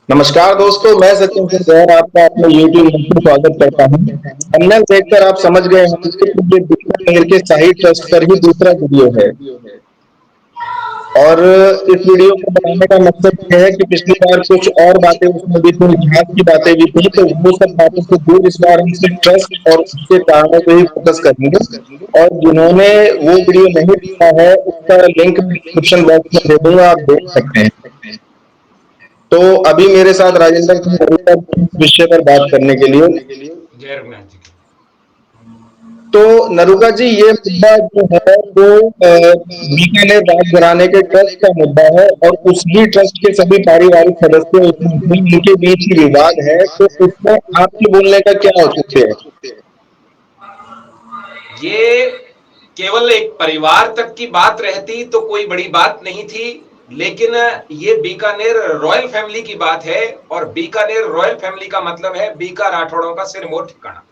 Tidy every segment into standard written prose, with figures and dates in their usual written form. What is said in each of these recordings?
नमस्कार दोस्तों, मैं सचिन सिंह गौर आपका अपने YouTube में स्वागत करता हूं। थंबनेल देखकर आप समझ गए होंगे कि ये बीकानेर के शाही ट्रस्ट पर ही दूसरा वीडियो है। और इस वीडियो को बनाने का मकसद ये है कि पिछली बार कुछ और बातें उसमें भी थी, इतिहास की बातें भी थी, तो वो सब बातों से दूर इस बार हम सिर्फ ट्रस्ट और उसके कारणों पे ही फोकस करेंगे। और जिन्होंने वो वीडियो नहीं देखा है उसका लिंक मैं डिस्क्रिप्शन बॉक्स में दे दूंगा, आप देख सकते हैं। तो अभी मेरे साथ राजेंद्र सिंह अरोड़ा इस विषय पर बात करने के लिए। जय रघुनाथ जी की। तो नरुका जी, ये मुद्दा जो है वो बीकानेर राज घराने के ट्रस्ट का मुद्दा है और उसी ट्रस्ट के सभी पारिवारिक सदस्य उसमें हैं, इनके बीच ही विवाद है। तो इसमें आपके बोलने का क्या औचित्य है? ये केवल एक परिवार तक की बात रहती तो कोई बड़ी बात नहीं थी, लेकिन ये बीकानेर रॉयल फैमिली की बात है और बीकानेर रॉयल फैमिली का मतलब है बीका राठौड़ों का सिरमौर ठिकाना।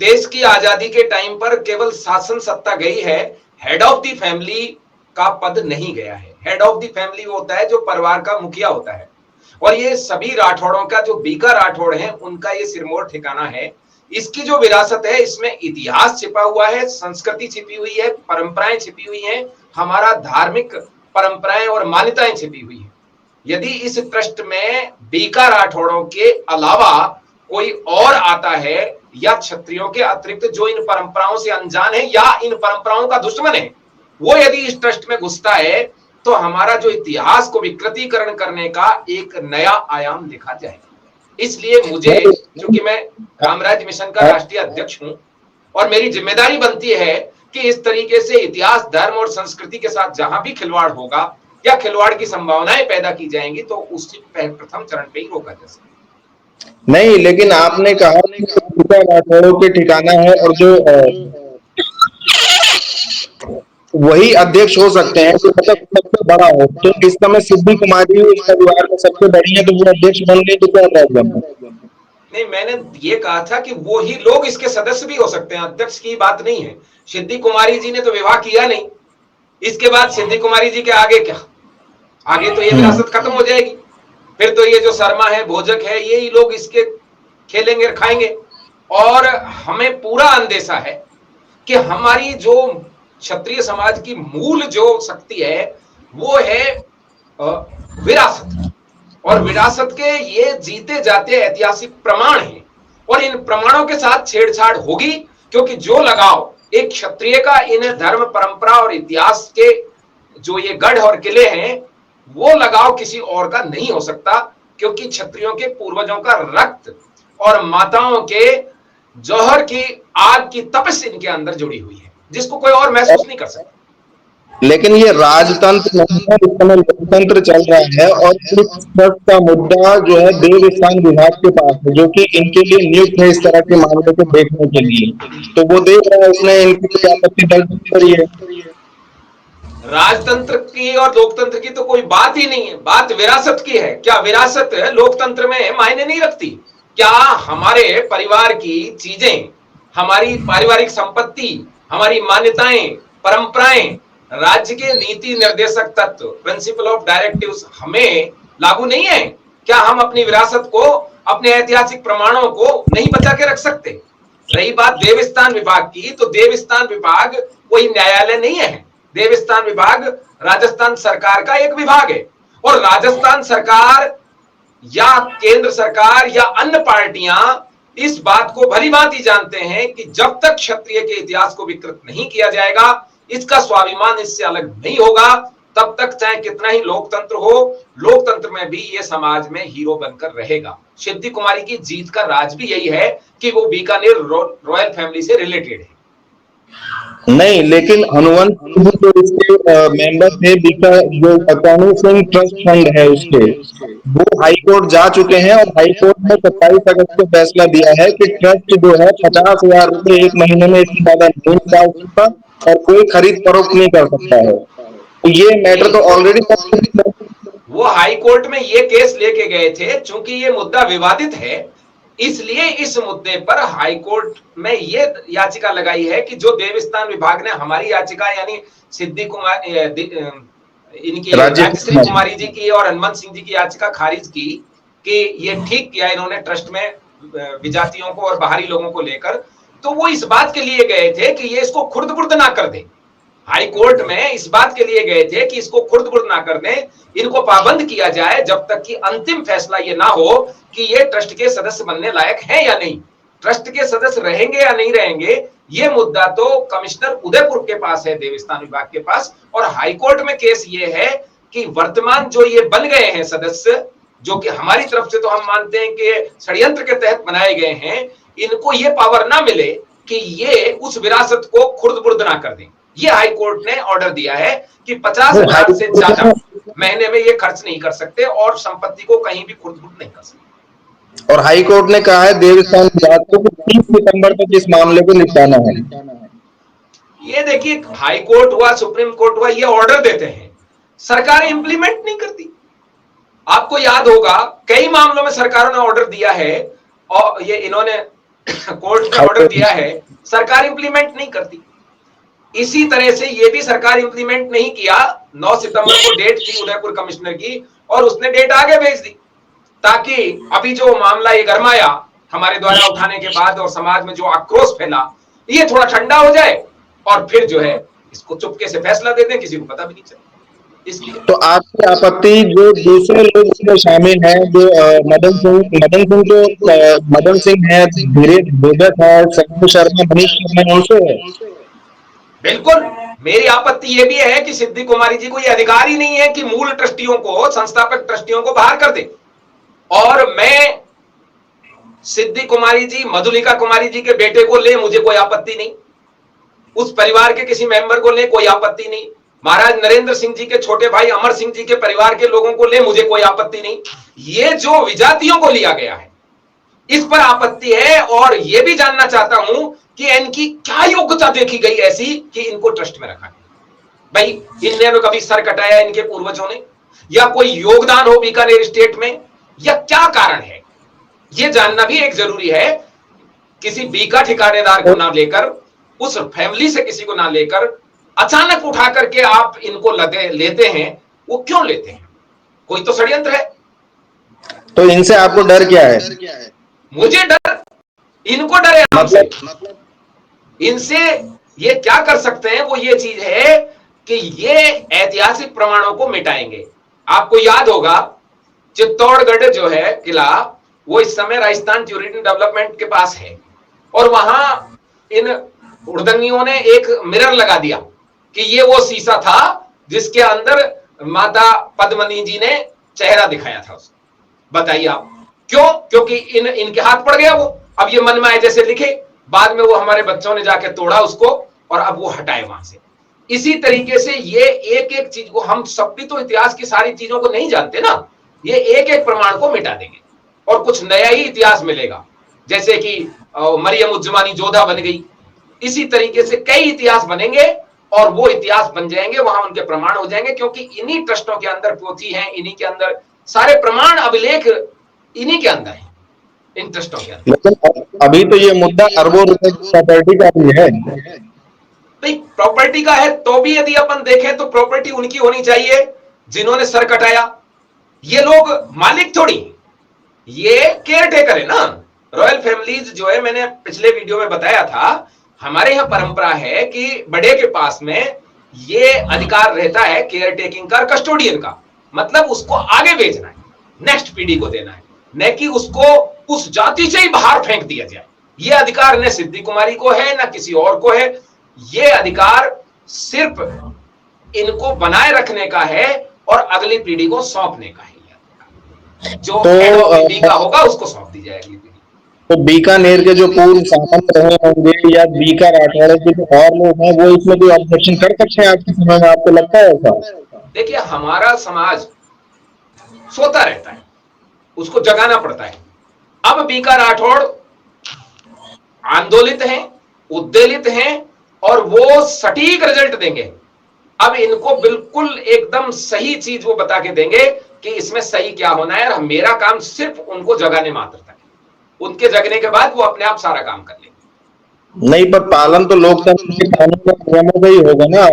देश की आजादी के टाइम पर केवल शासन सत्ता गई है, हेड ऑफ द फैमिली का पद नहीं गया है। हेड ऑफ द फैमिली वो होता है जो परिवार का मुखिया होता है, और ये सभी राठौड़ों का जो बीका राठौड़ है उनका ये सिरमौर ठिकाना है। इसकी जो विरासत है इसमें इतिहास छिपा हुआ है, संस्कृति छिपी हुई है, परंपराएं छिपी हुई हैं, हमारा धार्मिक परंपराएं और मान्यताएं छिपी हुई है। यदि इस ट्रस्ट में बीका राठौड़ों के अलावा कोई और आता है या क्षत्रियों के अतिरिक्त जो इन परंपराओं से अनजान है या इन परंपराओं का दुश्मन है, वो यदि इस ट्रस्ट में घुसता है तो हमारा जो इतिहास को विकृतीकरण करने का एक नया आयाम देखा जाएगा। इसलिए मुझे, चूंकि मैं रामराज्य मिशन का राष्ट्रीय अध्यक्ष हूं और मेरी जिम्मेदारी बनती है कि इस तरीके से इतिहास, धर्म और संस्कृति के साथ जहां भी खिलवाड़ होगा या खिलवाड़ की संभावनाएं पैदा की जाएंगी तो उसी प्रथम चरण पे ही रोका जा सकता नहीं, लेकिन आपने कहा कि बीका राठौड़ों के ठिकाना है और जो वही अध्यक्ष हो सकते हैं, तो मतलब सबसे बड़ा हो। तो इस समय सिद्धि कुमारी उस परिवार में सबसे बड़ी है, तो वो अध्यक्ष बन गई, तो क्या प्रॉब्लम है? है। नहीं, मैंने ये कहा था कि वो ही लोग इसके सदस्य भी हो सकते हैं, अध्यक्ष की बात नहीं है। सिद्धि कुमारी जी ने तो विवाह किया नहीं, इसके बाद सिद्धि कुमारी जी के आगे क्या? आगे तो ये विरासत खत्म हो जाएगी, फिर तो ये जो शर्मा है, भोजक है, यही लोग इसके खेलेंगे खाएंगे। और हमें पूरा अंदेशा है कि हमारी जो क्षत्रिय समाज की मूल जो शक्ति है वो है विरासत, और विरासत के ये जीते जाते ऐतिहासिक प्रमाण हैं, और इन प्रमाणों के साथ छेड़छाड़ होगी, क्योंकि जो लगाव एक क्षत्रिय का इन धर्म, परंपरा और इतिहास के जो ये गढ़ और किले हैं, वो लगाव किसी और का नहीं हो सकता, क्योंकि क्षत्रियों के पूर्वजों का रक्त और माताओं के जौहर की आग की तपिश इनके अंदर जुड़ी हुई है, जिसको कोई और महसूस नहीं कर सकता। लेकिन ये राजतंत्र नहीं है, इस समय लोकतंत्र चल रहा है और इस ट्रस्ट का मुद्दा जो है देवस्थान विभाग के पास है, जो कि इनके लिए नियुक्त है इस तरह के मामले को देखने के लिए। तो वो देख रहा है, उसने इनकी कोई आपत्ति दर्ज नहीं करी है। राजतंत्र की और लोकतंत्र की तो कोई बात ही नहीं है, बात विरासत की है। क्या विरासत लोकतंत्र में मायने नहीं रखती? क्या हमारे परिवार की चीजें, हमारी पारिवारिक संपत्ति, हमारी मान्यताएं, परंपराएं, राज्य के नीति निर्देशक तत्व, प्रिंसिपल ऑफ डायरेक्टिव्स हमें लागू नहीं है? क्या हम अपनी विरासत को, अपने ऐतिहासिक प्रमाणों को नहीं बचा के रख सकते? रही बात देवस्थान विभाग की, तो देवस्थान विभाग कोई न्यायालय नहीं है। देवस्थान विभाग राजस्थान सरकार का एक विभाग है, और राजस्थान सरकार या केंद्र सरकार या अन्य पार्टियां इस बात को भली भांति जानते हैं कि जब तक क्षत्रिय के इतिहास को विकृत नहीं किया जाएगा, इसका स्वाभिमान इससे अलग नहीं होगा, तब तक चाहे कितना ही लोकतंत्र हो, लोकतंत्र में भी ये समाज में हीरो बनकर रहेगा। सिद्धि कुमारी की जीत का राज भी यही है कि वो बीकानेर रॉयल फैमिली से रिलेटेड है। नहीं, लेकिन हनुवंत सिंह जो इसके मेंबर थे, बीका जो कानू सिंह ट्रस्ट फंड है उसके, वो हाई कोर्ट जा चुके हैं और हाई कोर्ट ने 27 अगस्त को फैसला दिया है कि ट्रस्ट जो है 50,000 रुपए एक महीने में इससे ज्यादा नहीं निकाल सकता और कोई खरीद फरोख्त नहीं कर सकता है। तो ये मैटर तो ऑलरेडी वो हाई कोर्ट में ये केस लेके गए थे, चूंकि ये मुद्दा विवादित है, इसलिए इस मुद्दे पर हाई कोर्ट में ये याचिका लगाई है कि जो देवस्थान विभाग ने हमारी याचिका, यानी सिद्धि कुमार इनकी राज्य राज्यश्री कुमारी जी की और हनुमंत सिंह जी की याचिका खारिज की, कि ये ठीक किया इन्होंने ट्रस्ट में विजातियों को और बाहरी लोगों को लेकर, तो वो इस बात के लिए गए थे कि ये इसको खुर्द-बुर्द ना कर दे। हाई कोर्ट में इस बात के लिए गए थे कि इसको खुर्द-बुर्द ना कर दें, इनको पाबंद किया जाए जब तक कि अंतिम फैसला ये ना हो कि ये ट्रस्ट के सदस्य बनने लायक हैं या नहीं। ट्रस्ट के सदस्य रहेंगे या नहीं रहेंगे, ये मुद्दा तो कमिश्नर उदयपुर के पास है, देवस्थान विभाग के पास, और हाई कोर्ट में केस ये है कि वर्तमान जो ये बन गए हैं सदस्य, जो कि हमारी तरफ से तो हम मानते हैं कि षड्यंत्र के तहत बनाए गए हैं, इनको ये पावर ना मिले कि ये उस विरासत को खुर्द-बुर्द ना कर दें। ये हाई कोर्ट ने ऑर्डर दिया है कि 50,000 से ज्यादा महीने में ये खर्च नहीं कर सकते और संपत्ति को कहीं भी खुर्द-बुर्द नहीं कर सकते। और हाई कोर्ट ने कहा है देवस्थान विभाग को 30 सितंबर तक इस मामले को निपटाना है। ये देखिए, हाई कोर्ट हुआ, सुप्रीम कोर्ट हुआ, ये ऑर्डर देते हैं, सरकार इंप्लीमेंट नहीं करती। आपको याद होगा कई मामलों में सरकारों ने ऑर्डर दिया है और ये इन्होंने कोर्ट में ऑर्डर दिया है, सरकार इंप्लीमेंट नहीं करती। इसी तरह से ये भी सरकार इंप्लीमेंट नहीं किया। 9 सितंबर को डेट थी उदयपुर कमिश्नर की और उसने डेट आगे भेज दी ताकि अभी जो मामला ये गरमाया हमारे द्वारा उठाने के बाद और समाज में जो आक्रोश फैला, ये थोड़ा ठंडा हो जाए और फिर जो है इसको चुपके से फैसला दे दें, किसी को पता भी नहीं चले। इसलिए तो आपकी आपत्ति जो दूसरे लोग इसमें शामिल हैं, जो मदन सिंह है, धीरेश भगत है, संजय शर्मा, मनीष शर्मा, उनसे है? बिल्कुल, मेरी आपत्ति यह भी है कि सिद्धि कुमारी जी को यह अधिकार ही नहीं है कि मूल ट्रस्टियों को, संस्थापक ट्रस्टियों को बाहर कर दे। और मैं सिद्धि कुमारी जी, मधुलिका कुमारी जी के बेटे को ले, मुझे कोई आपत्ति नहीं। उस परिवार के किसी मेंबर को ले, कोई आपत्ति नहीं। महाराज नरेंद्र सिंह जी के छोटे भाई अमर सिंह जी के परिवार के लोगों को ले, मुझे कोई आपत्ति नहीं। ये जो विजातियों को लिया गया है, इस पर आपत्ति है। और यह भी जानना चाहता हूं कि इनकी क्या योग्यता देखी गई ऐसी कि इनको ट्रस्ट में रखा गया। भाई इनने कभी सर कटाया इनके पूर्वजों ने, या कोई योगदान हो बीकानेर स्टेट में, या क्या कारण है, यह जानना भी एक जरूरी है। किसी बीका ठिकानेदार को ना लेकर, उस फैमिली से किसी को ना लेकर अचानक उठा करके आप इनको लेते हैं, वो क्यों लेते हैं? कोई तो षड्यंत्र है। तो इनसे आपको डर क्या है? मुझे डर, इनको डर है हमसे। इनसे ये क्या कर सकते हैं, वो ये चीज है कि ये ऐतिहासिक प्रमाणों को मिटाएंगे। आपको याद होगा चित्तौड़गढ़ जो है किला, वो इस समय राजस्थान टूरिज्म डेवलपमेंट के पास है, और वहां इन उड़दंगियों ने एक मिरर लगा दिया कि ये वो शीशा था जिसके अंदर माता पद्मनी जी ने चेहरा दिखाया था उसको। बताइए आप क्यों? क्योंकि इनके हाथ पड़ गया वो। अब ये मन में आए जैसे लिखे, बाद में वो हमारे बच्चों ने जाके तोड़ा उसको और अब वो हटाए वहां से। इसी तरीके से ये एक एक चीज को, हम सब भी तो इतिहास की सारी चीजों को नहीं जानते ना, ये एक एक प्रमाण को मिटा देंगे और कुछ नया ही इतिहास मिलेगा। जैसे कि मरियम उज्जमानी जोधा बन गई, इसी तरीके से कई इतिहास बनेंगे और वो इतिहास बन जाएंगे, वहां उनके प्रमाण हो जाएंगे, क्योंकि इन्हीं ट्रस्टों के अंदर पोथी है, इन्हीं के अंदर सारे प्रमाण अभिलेख इन्हीं के अंदर है, इन ट्रस्टों के अंदर। लेकिन अभी तो ये मुद्दा अरबों रुपए की प्रॉपर्टी का भी है। नहीं, प्रॉपर्टी का है तो भी यदि अपन देखें तो प्रॉपर्टी उनकी होनी चाहिए जिन्होंने सर कटाया। ये लोग मालिक थोड़ी, ये केयर टेकर है ना। रॉयल फैमिलीज जो है, मैंने पिछले वीडियो में बताया था, हमारे यहां परंपरा है कि बड़े के पास में ये अधिकार रहता है केयर टेकिंग का, कस्टोडियन का। मतलब उसको आगे भेजना है, नेक्स्ट पीढ़ी को देना है, न कि उसको उस जाति से ही बाहर फेंक दिया जाए। ये अधिकार न सिद्धि कुमारी को है न किसी और को है। ये अधिकार सिर्फ इनको बनाए रखने का है और अगली पीढ़ी को सौंपने का है। जो पीढ़ी का होगा उसको सौंप दी जाएगी। तो बीकानेर के जो पूर्व सांसद रहे होंगे या बीका राठौड़ के जो और लोग हैं, वो इसमें कोई ऑब्जेक्शन कर सकते हैं आज के समय में? आपको लगता है ऐसा? देखिए, हमारा समाज सोता रहता है, उसको जगाना पड़ता है। अब बीका राठौड़ आंदोलित हैं, उद्वेलित हैं और वो सटीक रिजल्ट देंगे। अब इनको बिल्कुल एकदम सही चीज वो बता के देंगे कि इसमें सही क्या होना है, और मेरा काम सिर्फ उनको जगाने मात्र तक है। उनके जगने के बाद वो अपने आप सारा काम कर लेंगे। नहीं, पर पालन तो लोकतंत्र के कानून का नियमों का ही होगा ना।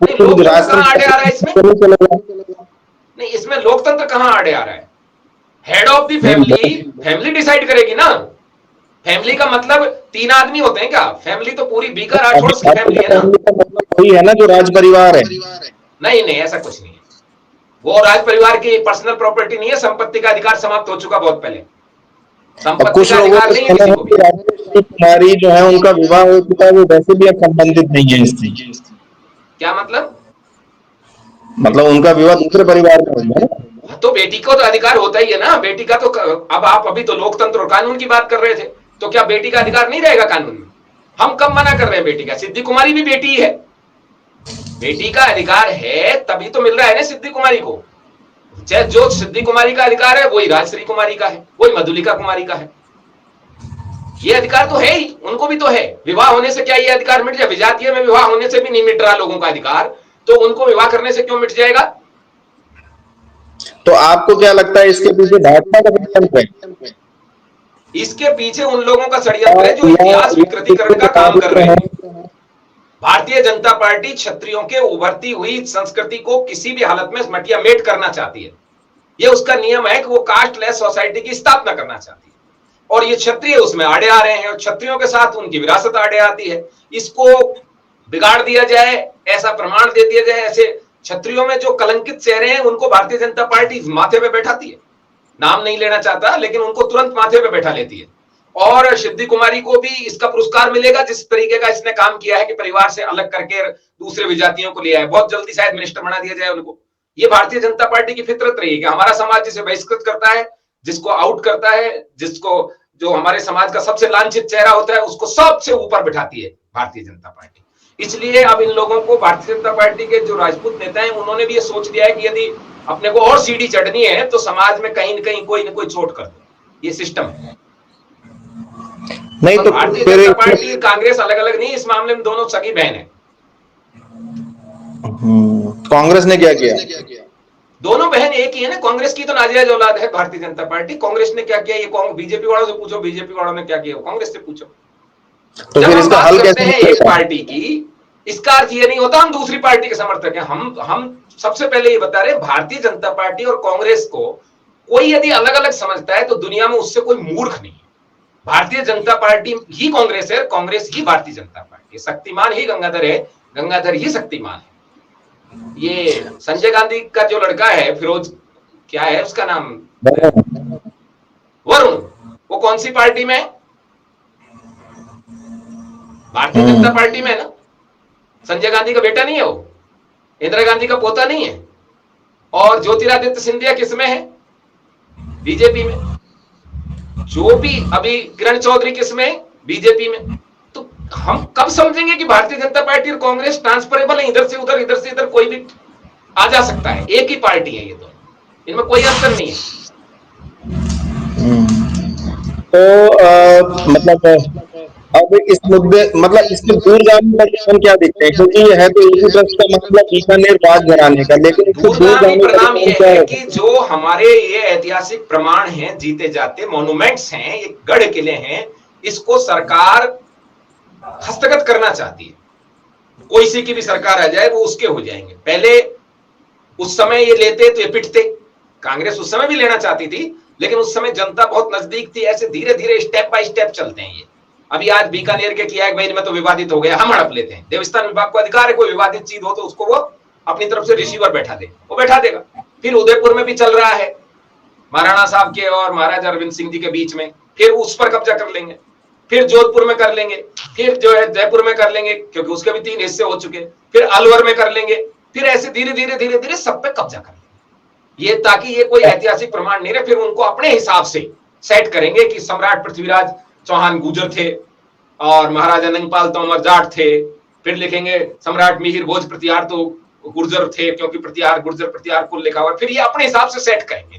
लोकतंत्र कहां आड़े आ रहा है इसमें? नहीं, इसमें लोकतंत्र कहां आड़े आ रहा है? Head of the family, family decide करेगी ना। फैमिली का मतलब 3 आदमी होते हैं क्या? फैमिली तो पूरी बीका राठौड़ की फैमिली है ना। फैमिली का मतलब वही है ना जो राज परिवार है। नहीं नहीं, ऐसा कुछ नहीं है। वो राज परिवार की पर्सनल प्रॉपर्टी नहीं है, संपत्ति का अधिकार समाप्त हो चुका बहुत पहले। और संपत्ति कुछ का लोगों अधिकार को नहीं है सुना किसी है को भी। कि राजेश्वरी कुमारी जो है उनका विवाह हो चुका है, वो वैसे भी अब संबंधित नहीं है इससे। क्या मतलब? मतलब उनका विवाह दूसरे परिवार में हुआ है। तो बेटी को तो अधिकार होता ही है ना, बेटी का तो। अब आप अभी तो लोकतंत्र और कानून की बात कर रहे थे, तो क्या बेटी का अधिकार नहीं रहेगा कानून में? हम कब मना कर रहे हैं बेटी का? सिद्धि कुमारी भी बेटी है, बेटी का अधिकार है तभी तो मिल रहा है ना सिद्धि कुमारी को। चाहे जो सिद्धि कुमारी का अधिकार है वही राजश्री कुमारी का है, वही मधुलिका कुमारी का है। ये अधिकार तो है ही, उनको भी तो है। विवाह होने से क्या ये अधिकार मिट जाए? विजातीय में विवाह होने से भी नहीं मिट रहा लोगों का अधिकार, तो उनको विवाह करने से क्यों मिट जाएगा? तो आपको क्या लगता है इसके पीछे भाजपा का षड्यंत्र है? इसके पीछे उन लोगों का षड्यंत्र है जो इतिहास विकृतिकरण का काम कर रहे हैं। भारतीय जनता पार्टी क्षत्रियों के उभरती हुई संस्कृति को किसी भी हालत में मटियामेट करना चाहती है। यह उसका नियम है कि वो कास्टलेस सोसाइटी की स्थापना करना चाहती है, और ये क्षत्रिय उसमें आड़े आ रहे हैं, और क्षत्रियों के साथ उनकी विरासत आड़े आती है। इसको बिगाड़ दिया जाए, ऐसा प्रमाण दे दिया जाए, ऐसे क्षत्रियों में जो कलंकित चेहरे हैं उनको भारतीय जनता पार्टी माथे पे बैठाती है। नाम नहीं लेना चाहता, लेकिन उनको तुरंत माथे पे बैठा लेती है। और सिद्धि कुमारी को भी इसका पुरस्कार मिलेगा, जिस तरीके का इसने काम किया है कि परिवार से अलग करके दूसरे विजातियों को लिया है। बहुत जल्दी शायद मिनिस्टर बना दिया जाए उनको। ये भारतीय जनता पार्टी की फितरत रही है कि हमारा समाज जिसे बहिष्कृत करता है, जिसको आउट करता है, जिसको, जो हमारे समाज का सबसे लांछित चेहरा होता है, उसको सबसे ऊपर बिठाती है भारतीय जनता पार्टी। इसलिए अब इन लोगों को, भारतीय जनता पार्टी के जो राजपूत नेता हैं, उन्होंने भी ये सोच लिया है कि यदि अपने को और सीढ़ी चढ़नी है तो समाज में कहीं न कहीं कोई न कोई चोट कर दो। ये सिस्टम है। नहीं तो तो भारतीय फिर जनता पार्टी कांग्रेस अलग अलग नहीं, इस मामले में दोनों सगी बहन है। कांग्रेस ने क्या किया? दोनों बहन एक ही है ना। कांग्रेस की तो नाजायज औलाद है भारतीय जनता पार्टी। कांग्रेस ने क्या किया, ये बीजेपी वालों से पूछो, बीजेपी वालों ने क्या किया, कांग्रेस से पूछो। तो जब फिर हम इसका बात हल करते कैसे हैं एक निकलेगा? पार्टी की, इसका अर्थ ये नहीं होता हम दूसरी पार्टी के समर्थक हैं। हम सबसे पहले ये बता रहे हैं, भारतीय जनता पार्टी और कांग्रेस को कोई यदि अलग अलग समझता है तो दुनिया में उससे कोई मूर्ख नहीं है। भारतीय जनता पार्टी ही कांग्रेस है, कांग्रेस ही भारतीय जनता पार्टी। शक्तिमान ही गंगाधर है, गंगाधर ही शक्तिमान है। ये संजय गांधी का जो लड़का है, फिरोज, क्या है उसका नाम, वरुण, वो कौन सी पार्टी में है? भारतीय जनता पार्टी में है ना। संजय गांधी का बेटा नहीं है वो, इंदिरा गांधी का पोता नहीं है। और ज्योतिरादित्य सिंधिया किसमें है? बीजेपी में। जो भी अभी किरण चौधरी किसमें? बीजेपी में। तो हम कब समझेंगे कि भारतीय जनता पार्टी और कांग्रेस ट्रांसफरेबल है? इधर से उधर, इधर से इधर कोई भी आ जा सकता है, एक ही पार्टी है ये दोनों, इनमें कोई अंतर नहीं है। तो मतलब अब इस मुद्दे, मतलब इसके दूरगामी परिणाम क्या दिखते हैं? क्योंकि ये है तो एक ही तरफ का मामला बीकानेर बाग घराने का, लेकिन इसके दूरगामी दूरगामी परिणाम परिणाम यह क्या है है? कि जो हमारे ये ऐतिहासिक प्रमाण हैं, जीते जाते मॉन्यूमेंट्स हैं, ये गढ़ किले हैं, इसको सरकार हस्तगत करना चाहती है। कोई सी की भी सरकार आ जाए वो उसके हो जाएंगे। पहले उस समय ये लेते तो ये पिटते। कांग्रेस उस समय भी लेना चाहती थी, लेकिन उस समय जनता बहुत नजदीक थी। ऐसे धीरे धीरे स्टेप बाय स्टेप चलते हैं ये। अभी आज बीकानेर के किया है भाई, में तो विवादित हो गया, हम हड़प लेते हैं। देवस्थान विभाग को अधिकार है, कोई विवादित चीज हो तो उसको वो अपनी तरफ से रिसीवर बैठा दे, वो बैठा देगा। फिर उदयपुर में भी चल रहा है, महाराणा साहब के और महाराजा अरविंद सिंह जी के बीच में, फिर उस पर कब्जा कर लेंगे। फिर जोधपुर में कर लेंगे, फिर जो है जयपुर में कर लेंगे, क्योंकि उसके भी 3 हिस्से हो चुके। फिर अलवर में कर लेंगे। फिर ऐसे धीरे धीरे धीरे धीरे सब पे कब्जा कर लेंगे ये, ताकि ये कोई ऐतिहासिक प्रमाण नहीं रहे। फिर उनको अपने हिसाब से सेट करेंगे कि सम्राट पृथ्वीराज चौहान गुर्जर थे और महाराजा नंगपाल तोमर जाट थे। फिर लिखेंगे सम्राट मिहिर भोज प्रतिहार तो गुर्जर थे, क्योंकि प्रतिहार गुर्जर प्रतिहार कुल लिखा हुआ। फिर ये अपने हिसाब से सेट करेंगे,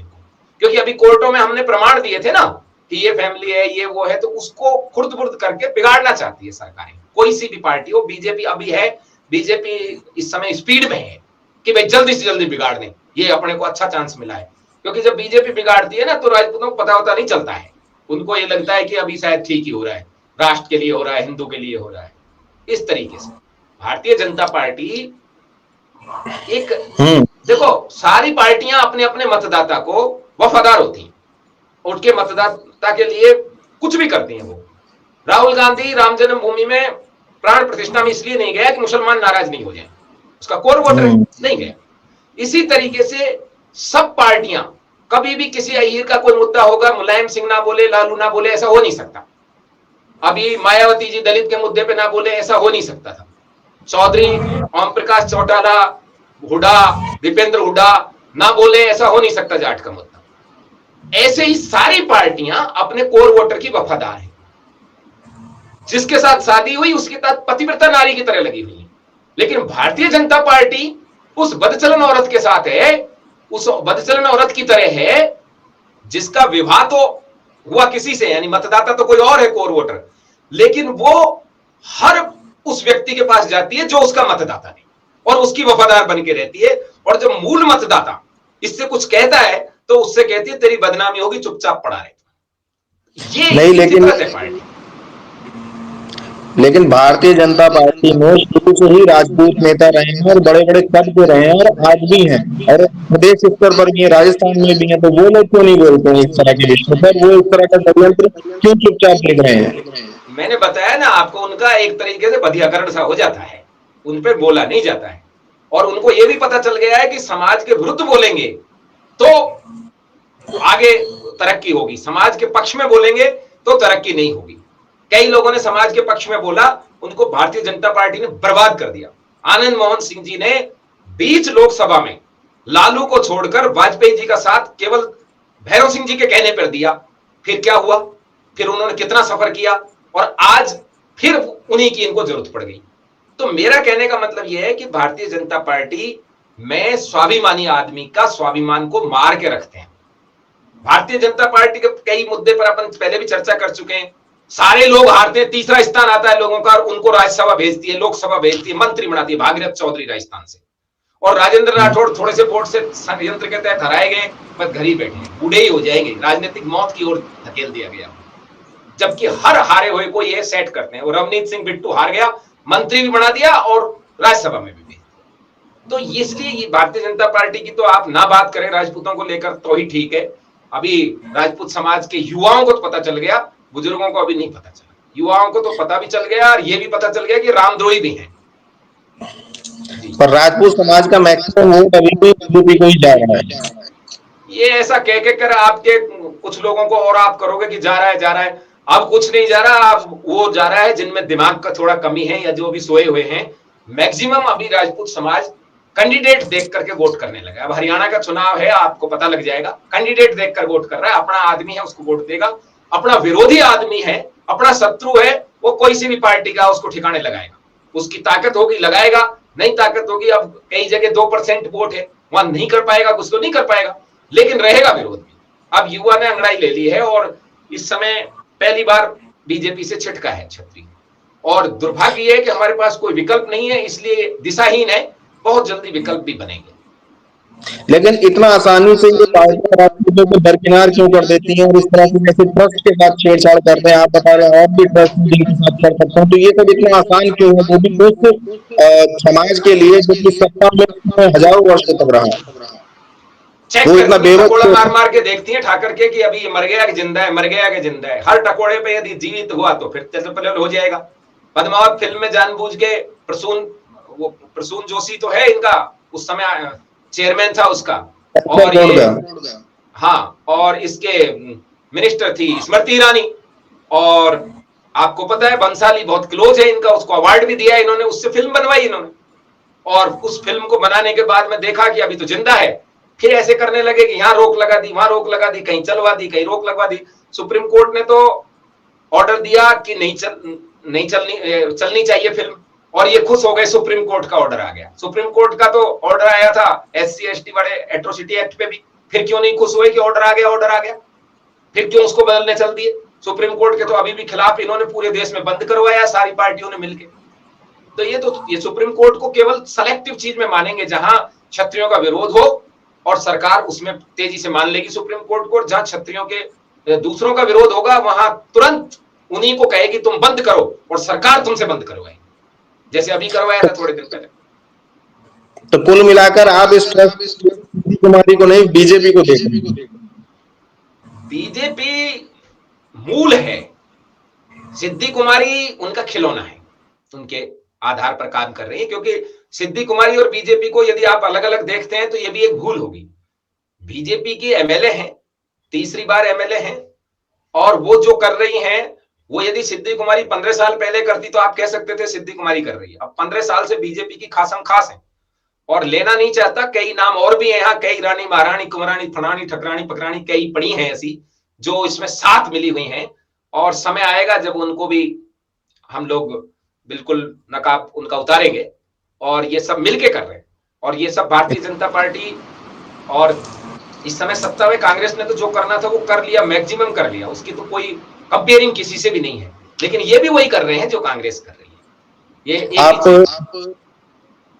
क्योंकि अभी कोर्टों में हमने प्रमाण दिए थे ना कि ये फैमिली है, ये वो है, तो उसको खुर्द बुर्द करके बिगाड़ना चाहती है सरकारें, कोई सी भी पार्टी हो। बीजेपी अभी है, बीजेपी इस समय स्पीड में है कि भाई जल्दी से जल्दी बिगाड़ दें, ये अपने को अच्छा चांस मिला है। क्योंकि जब बीजेपी बिगाड़ती है ना तो राजपूतों को पता होता नहीं चलता है। उनको ये लगता है कि अभी शायद ठीक ही हो रहा है, राष्ट्र के लिए हो रहा है, हिंदू के लिए हो रहा है। इस तरीके से भारतीय जनता पार्टी एक, देखो सारी पार्टियां अपने अपने मतदाता को वफादार होती हैं। उठ के मतदाता के लिए कुछ भी करती हैं वो। राहुल गांधी राम जन्मभूमि में प्राण प्रतिष्ठा में इसलिए नहीं गया कि मुसलमान नाराज नहीं हो जाए, उसका कोर वोटर है, नहीं गया। इसी तरीके से सब पार्टियां कभी भी किसी अहीर का कोई मुद्दा होगा, मुलायम सिंह ना बोले, लालू ना बोले, ऐसा हो नहीं सकता। अभी मायावती जी दलित के मुद्दे पे ना बोले, ऐसा हो नहीं सकता था। चौधरी ओम प्रकाश चौटाला, हुडा, दीपेंद्र हुडा ना बोले, ऐसा हो नहीं सकता जाट का मुद्दा। ऐसे ही सारी पार्टियां अपने कोर वोटर की वफादार है। जिसके साथ शादी हुई उसके साथ पतिव्रता नारी की तरह लगी हुई है। लेकिन भारतीय जनता पार्टी उस बदचलन औरत के साथ है, उस बदचलन औरत की तरह है जिसका विवाह तो हुआ किसी से, यानी मतदाता तो कोई और है कोर वोटर, लेकिन वो हर उस व्यक्ति के पास जाती है जो उसका मतदाता है और उसकी वफादार बन के रहती है। और जब मूल मतदाता इससे कुछ कहता है तो उससे कहती है तेरी बदनामी होगी, चुपचाप पड़ा रहे। ये नहीं, फितरत है पार्टी। लेकिन भारतीय जनता पार्टी में शुरू से ही राजपूत नेता रहे हैं और बड़े बड़े पद पे रहे हैं और आज भी हैं, और प्रदेश स्तर पर भी है, राजस्थान में भी है। तो वो लोग क्यों नहीं बोलते हैं इस तरह के विषय पर? वो इस तरह का षड्यंत्र क्यों चुपचाप देख रहे हैं? मैंने बताया ना आपको, उनका एक तरीके से बधियाकरण सा हो जाता है, उन पे बोला नहीं जाता है। और उनको यह भी पता चल गया है कि समाज के विरुद्ध बोलेंगे तो आगे तरक्की होगी, समाज के पक्ष में बोलेंगे तो तरक्की नहीं होगी। कई लोगों ने समाज के पक्ष में बोला, उनको भारतीय जनता पार्टी ने बर्बाद कर दिया। आनंद मोहन सिंह जी ने बीच लोकसभा में लालू को छोड़कर वाजपेयी जी का साथ केवल भैरव सिंह जी के कहने पर दिया। फिर क्या हुआ, फिर उन्होंने कितना सफर किया और आज फिर उन्हीं की इनको जरूरत पड़ गई। तो मेरा कहने का मतलब यह है कि भारतीय जनता पार्टी में स्वाभिमानी आदमी का स्वाभिमान को मार के रखते हैं। भारतीय जनता पार्टी के कई मुद्दे पर अपन पहले भी चर्चा कर चुके हैं। सारे लोग हारते हैं, तीसरा स्थान आता है लोगों का, उनको राज्यसभा भेजती है, लोकसभा भेजती है, मंत्री बनाती है। भागीरथ चौधरी राजस्थान से और राजेंद्र राठौड़ थोड़े से वोट से षड्यंत्र के तहत हराए गए, बस घर ही बैठे, बूढ़े ही हो जाएंगे, राजनीतिक मौत की ओर धकेल दिया गया। जबकि हर हारे हुए को ये सेट करते हैं। वो रवनीत सिंह बिट्टू हार गया, मंत्री भी बना दिया और राज्यसभा में भी भेज दिया। तो इसलिए भारतीय जनता पार्टी की तो आप ना बात करें राजपूतों को लेकर तो ही ठीक है। अभी राजपूत समाज के युवाओं को तो पता चल गया, बुजुर्गों को अभी नहीं पता चला। युवाओं को तो पता भी चल गया और ये भी पता चल गया कि रामद्रोही भी हैं। पर राजपूत समाज का मैक्सिमम वोट अभी भी बीजेपी को ही जा रहा है। ये ऐसा कह कर आपके कुछ लोगों को और आप करोगे कि जा रहा है जा रहा है, अब कुछ नहीं जा रहा, अब वो जा रहा है जिनमें दिमाग का थोड़ा कमी है या जो भी सोए हुए हैं। मैक्सिमम अभी राजपूत समाज कैंडिडेट देख करके वोट करने लगा। अब हरियाणा का चुनाव है, आपको पता लग जाएगा, कैंडिडेट देखकर वोट कर रहा है। अपना आदमी है उसको वोट देगा, अपना विरोधी आदमी है, अपना शत्रु है, वो कोई सी भी पार्टी का उसको ठिकाने लगाएगा। उसकी ताकत होगी लगाएगा, नहीं ताकत होगी, अब कई जगह 2% वोट है, वहां नहीं कर पाएगा, कुछ तो नहीं कर पाएगा, लेकिन रहेगा विरोध भी। अब युवा ने अंगड़ाई ले ली है और इस समय पहली बार बीजेपी से छिटका है छतरी। और दुर्भाग्य यह है कि हमारे पास कोई विकल्प नहीं है, इसलिए दिशाहीन है। बहुत जल्दी विकल्प भी बनेंगे। लेकिन इतना आसानी से ये पार्टी राजनीतियों को दरकिनार क्यों कर देती हैं और इस तरह से जैसे ट्रस्ट के साथ छेड़छाड़ करते हैं? आप बता रहे हैं और भी ट्रस्ट जिनके साथ कर सकते हैं, तो ये सब इतना आसान क्यों है? वो भी उस समाज के लिए जो कि सत्ता में हजारों वर्षों तक रहा है, चेक वो इतना करती टकोड़ा बेवकूफ। मार मार के देखती है ठाकर के कि अभी मर गया कि जिंदा है, मर गया कि जिंदा है। हर टकोड़े पे यदि जीवित हुआ तो फिर चल हो जाएगा। पद्मावत फिल्म में जानबूझ के प्रसून जोशी तो है इनका उस समय चेयरमैन था उसका, और ये हाँ, और इसके मिनिस्टर थी स्मृति ईरानी, और आपको पता है बंसाली बहुत क्लोज है इनका, उसको अवार्ड भी दिया इन्होंने, उससे फिल्म बनवाई इन्होंने। और उस फिल्म को बनाने के बाद में देखा कि अभी तो जिंदा है, फिर ऐसे करने लगे कि यहां रोक लगा दी, वहां रोक लगा दी, कहीं चलवा दी, कहीं रोक लगवा दी। सुप्रीम कोर्ट ने तो ऑर्डर दिया कि नहीं चलनी चाहिए फिल्म, और ये खुश हो गए, सुप्रीम कोर्ट का ऑर्डर आ गया। सुप्रीम कोर्ट का तो ऑर्डर आया था SC/ST वाले एट्रोसिटी एक्ट पे भी, फिर क्यों नहीं खुश हुए कि ऑर्डर आ गया, फिर क्यों उसको बदलने चल दिए? सुप्रीम कोर्ट के तो अभी भी खिलाफ इन्होंने पूरे देश में बंद करवाया सारी पार्टियों ने मिलकर। तो ये सुप्रीम कोर्ट को केवल सेलेक्टिव चीज में मानेंगे, जहां क्षत्रियों का विरोध हो और सरकार उसमें तेजी से मान लेगी सुप्रीम कोर्ट को। जहां क्षत्रियों के दूसरों का विरोध होगा वहां तुरंत उन्हीं को कहेगी तुम बंद करो, और सरकार तुमसे बंद करवाएगी, जैसे अभी करवाया था थोड़े दिन पहले। तो कुल मिलाकर आप इस ट्रस्ट कुमारी को नहीं बीजेपी को देख रहे हैं? बीजेपी मूल है, सिद्धि कुमारी उनका खिलौना है, उनके आधार पर काम कर रही है, क्योंकि सिद्धि कुमारी और बीजेपी को यदि आप अलग अलग देखते हैं तो यह भी एक भूल होगी। बीजेपी की एमएलए हैं, तीसरी बार एमएलए हैं, और वो जो कर रही हैं वो यदि सिद्धि कुमारी 15 साल पहले करती तो आप कह सकते थे सिद्धि कुमारी कर रही है। अब 15 साल से बीजेपी की खासम खास है और लेना नहीं चाहता। कई नाम और भी हैं यहाँ, कई रानी महारानी कुमरानी फलानी ठकरानी पकरानी कई पड़ी हैं ऐसी जो इसमें साथ मिली हुई हैं, और समय आएगा जब उनको भी हम लोग बिल्कुल नकाब उनका उतारेंगे। और ये सब मिलके कर रहे हैं, और ये सब भारतीय जनता पार्टी और इस समय सत्ता में कांग्रेस ने तो जो करना था वो कर लिया, मैक्सिमम कर लिया, उसकी तो कोई कंपेयरिंग किसी से भी नहीं है। लेकिन ये भी वही कर रहे हैं जो कांग्रेस कर रही है। ये आप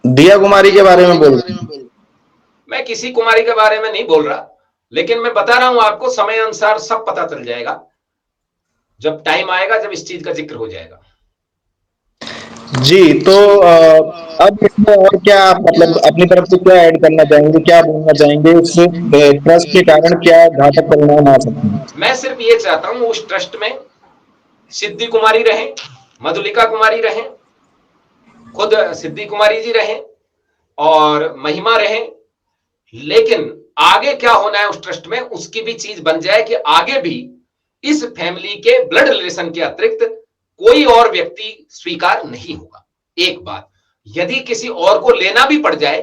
दिया कुमारी के बारे में बोल रहे हैं? मैं किसी कुमारी के बारे में नहीं बोल रहा, लेकिन मैं बता रहा हूं आपको, समय अनुसार सब पता चल जाएगा जब टाइम आएगा, जब इस चीज का जिक्र हो जाएगा। जी, तो अब इसमें और क्या आप मतलब अपनी तरफ से क्या ऐड करना चाहेंगे, क्या बोलना चाहेंगे? इस ट्रस्ट के कारण क्या घातक परिणाम आ सकते हैं? मैं सिर्फ ये चाहता हूं उस ट्रस्ट में सिद्धि कुमारी रहे, मधुलिका कुमारी रहे, खुद सिद्धि कुमारी जी रहे और महिमा रहे, लेकिन आगे क्या होना है उस ट्रस्ट में उसकी भी चीज बन जाए कि आगे भी इस फैमिली के ब्लड रिलेशन के अतिरिक्त कोई और व्यक्ति स्वीकार नहीं होगा। एक बात, यदि किसी और को लेना भी पड़ जाए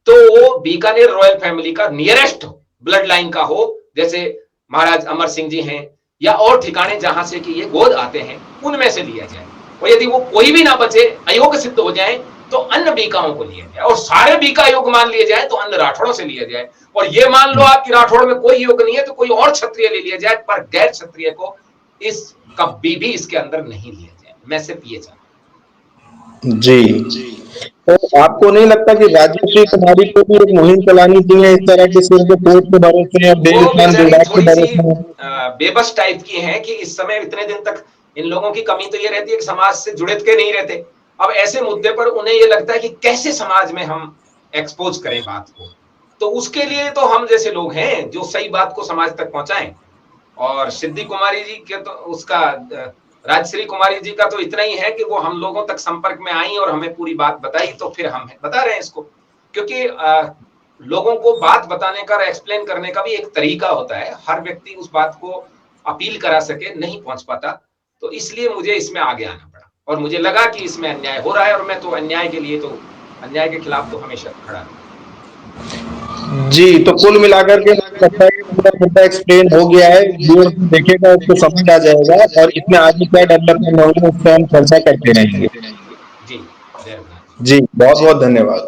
तो वो बीकानेर रॉयल फैमिली का नियरेस्ट ब्लड लाइन का हो, जैसे महाराज अमर सिंह जी हैं या और ठिकाने जहां से कि ये गोद आते हैं उनमें से लिया जाए। और यदि वो कोई भी ना बचे, अयोग्य सिद्ध हो जाए, तो अन्य बीकाओं को लिया जाए, और सारे बीका योग मान लिए जाए तो अन्य राठौड़ों से लिया जाए। और ये मान लो आपकी राठौड़ में कोई योग नहीं है तो कोई और क्षत्रिय ले लिया जाए, पर गैर क्षत्रिय को इस कभी भी इसके अंदर नहीं लिया जाए। मैं सिर्फ ये चाहता हूं। जी, तो आपको नहीं लगता कि राजश्री कुमारी को भी एक मुहिम चलानी चाहिए इस तरह के सिर्फ कोर्ट के भरोसे या वो देवस्थान बेचारी विभाग के थोड़ी सी भरोसे? बेबस टाइप की हैं कि इस समय इतने दिन तक इन लोगों की कमी तो ये रहती है कि समाज से जुड़े के नहीं रहते। अब ऐसे मुद्दे पर उन्हें ये लगता है कि कैसे समाज में हम एक्सपोज करें बात को, तो उसके लिए तो हम जैसे लोग हैं जो सही बात को समाज तक पहुंचाएं। और सिद्धि कुमारी जी के तो उसका राजश्री कुमारी जी का तो इतना ही है कि वो हम लोगों तक संपर्क में आई और हमें पूरी बात बताई, तो फिर हम बता रहे हैं इसको, क्योंकि लोगों को बात बताने का, एक्सप्लेन करने का भी एक तरीका होता है। हर व्यक्ति उस बात को अपील करा सके नहीं पहुंच पाता, तो इसलिए मुझे इसमें आगे आना पड़ा और मुझे लगा कि इसमें अन्याय हो रहा है, और मैं तो अन्याय के लिए, तो अन्याय के खिलाफ तो हमेशा खड़ा रहूं। जी, तो कुल मिलाकर के लगता है कि पूरा मुद्दा एक्सप्लेन हो गया है, जो देखेगा उसको समझ आ जाएगा और इसमें आगे क्या डेवलपमेंट होगी उस पर हम चर्चा करते रहेंगे। जी, जी, बहुत बहुत धन्यवाद।